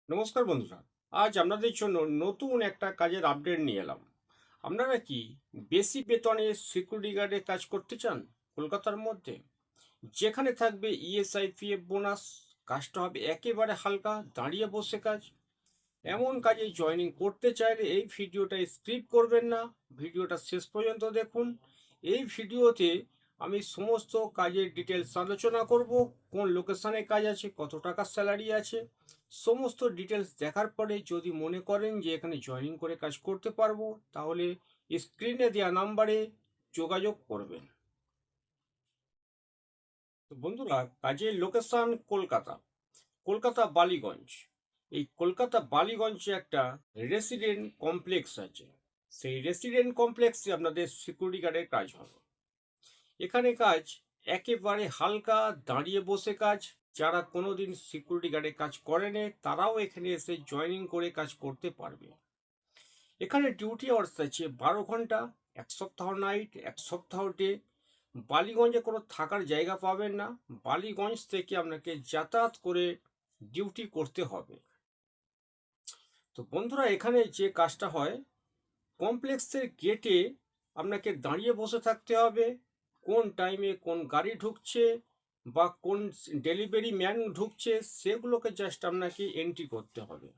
নমস্কার বন্ধুরা। আজ আপনাদের জন্য নতুন একটা কাজের আপডেট নিয়ে এলাম। আপনারা কি বেশি বেতনে সিকিউরিটি গার্ডে কাজ করতে চান? কলকাতার মধ্যে যেখানে থাকবে ইএসআই পিএফ বোনাস, কাজটা হবে একেবারে হালকা, দাঁড়িয়ে বসে কাজ। এমন কাজে জয়েনিং করতে চাইলে এই ভিডিওটা স্কিপ করবেন না, ভিডিওটা শেষ পর্যন্ত দেখুন। এই ভিডিওতে আমি সমস্ত কাজের ডিটেলস আলোচনা করব। কোন লোকেশনে কাজ আছে, কত টাকা স্যালারি আছে, সমস্ত ডিটেলস দেখার পরে যদি মনে করেন যে এখানে জয়েনিং করে কাজ করতে পারবো, তাহলে স্ক্রিনে দেওয়া নাম্বারে যোগাযোগ করবেন। তো বন্ধুরা, কাজের লোকেশন কলকাতা, কলকাতা বালিগঞ্জ। এই কলকাতা বালিগঞ্জে একটা রেসিডেন্ট কমপ্লেক্স আছে। সেই রেসিডেন্ট কমপ্লেক্সে আপনাদের সিকিউরিটি গার্ডের কাজ হবে। এখানে কাজ একেবারে হালকা, দাঁড়িয়ে বসে কাজ। যারা কোনোদিন সিকিউরিটি গার্ডে কাজ করেনি তারাও এখানে এসে জয়েনিং করে কাজ করতে পারবে। এখানে ডিউটি আওয়ার্স আছে 12 ঘন্টা, 1 সপ্তাহ নাইট, 1 সপ্তাহ ডে। বালিগঞ্জে কোনো থাকার জায়গা পাবেন না, বালিগঞ্জ থেকে আপনাকে যাতায়াত করে ডিউটি করতে হবে। তো বন্ধুরা, এখানে যে কাজটা হয়, কমপ্লেক্সের গেটে আপনাকে দাঁড়িয়ে বসে থাকতে হবে। কোন টাইমে কোন গাড়ি ঢুকছে বা কোন ডেলিভারি ম্যান ঢুকছে সেগুলোকে জাস্ট আপনাকে এন্ট্রি করতে হবে।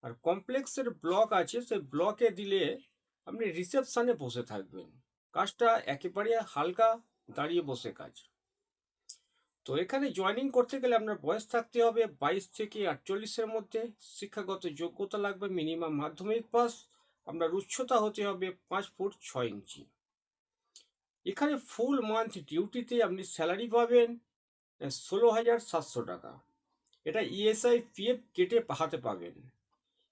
আর কমপ্লেক্সের ব্লক আছে, সেই ব্লকে দিলে আপনি রিসেপশনে বসে থাকবেন। কাজটা একেবারে হালকা, দাঁড়িয়ে বসে কাজ। তো এখানে জয়েনিং করতে গেলে আপনার বয়স থাকতে হবে 22 থেকে 48-এর মধ্যে। শিক্ষাগত যোগ্যতা লাগবে মিনিমাম মাধ্যমিক পাস। আপনার উচ্চতা হতে হবে 5 ফুট 6 ইঞ্চি। এখানে ফুল মান্থ ডিউটিতে আপনি স্যালারি পাবেন 16,700 টাকা। এটা ইএসআই পিএফ কেটে হাতে পাবেন।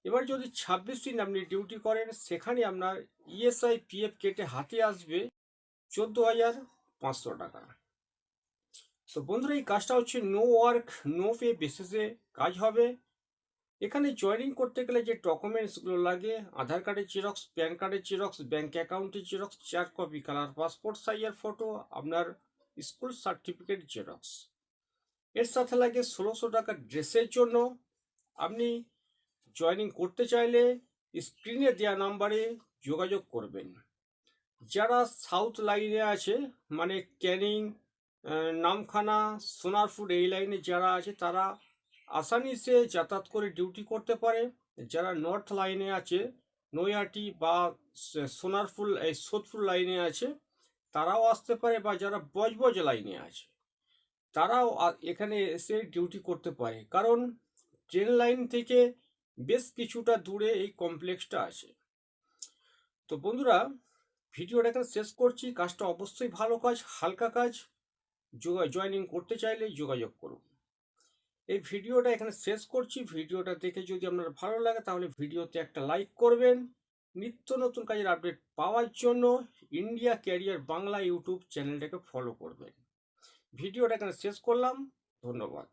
এবার যদি 26 দিন আপনি ডিউটি করেন, সেখানে আপনার ইএসআই পিএফ কেটে হাতে আসবে 14,500 টাকা। তো বন্ধুরা, এই কাজটা হচ্ছে নো ওয়ার্ক নো পে বেসিসে কাজ হবে। এখানে জয়েনিং করতে গেলে যে ডকুমেন্টসগুলো লাগে, আধার কার্ডের জেরক্স, প্যান কার্ডের জেরক্স, ব্যাঙ্ক অ্যাকাউন্টের জেরক্স, 4 কপি কালার পাসপোর্ট সাইজের ফটো, আপনার স্কুল সার্টিফিকেট জেরক্স। এর সাথে লাগে 1,600 টাকা ড্রেসের জন্য। আপনি জয়েনিং করতে চাইলে স্ক্রিনে দেওয়া নাম্বারে যোগাযোগ করবেন। যারা সাউথ লাইনে আছে, মানে ক্যানিং, নামখানা, সোনারপুর এই লাইনে যারা আছে তারা আসানিসে যাতায়াত করে ডিউটি করতে পারে। যারা নর্থ লাইনে আছে, নৈহাটি বা সোনারপুর এই সোদপুর লাইনে আছে, তারাও আসতে পারে। বা যারা বজবজ লাইনে আছে তারাও এখানে এসে ডিউটি করতে পারে, কারণ ট্রেন লাইন থেকে বেশ কিছুটা দূরে এই কমপ্লেক্সটা আছে। তো বন্ধুরা, ভিডিওটা এখানে শেষ করছি। কাজটা অবশ্যই ভালো কাজ, হালকা কাজ। জয়েনিং করতে চাইলে যোগাযোগ করুন। এই ভিডিওটা এখানে শেষ করছি। ভিডিওটা দেখে যদি আপনার ভালো লাগে তাহলে ভিডিওতে একটা লাইক করবেন। নিত্য নতুন কাজের আপডেট পাওয়ার জন্য ইন্ডিয়া ক্যারিয়ার বাংলা ইউটিউব চ্যানেলটাকে ফলো করবেন। ভিডিওটা এখানে শেষ করলাম। ধন্যবাদ।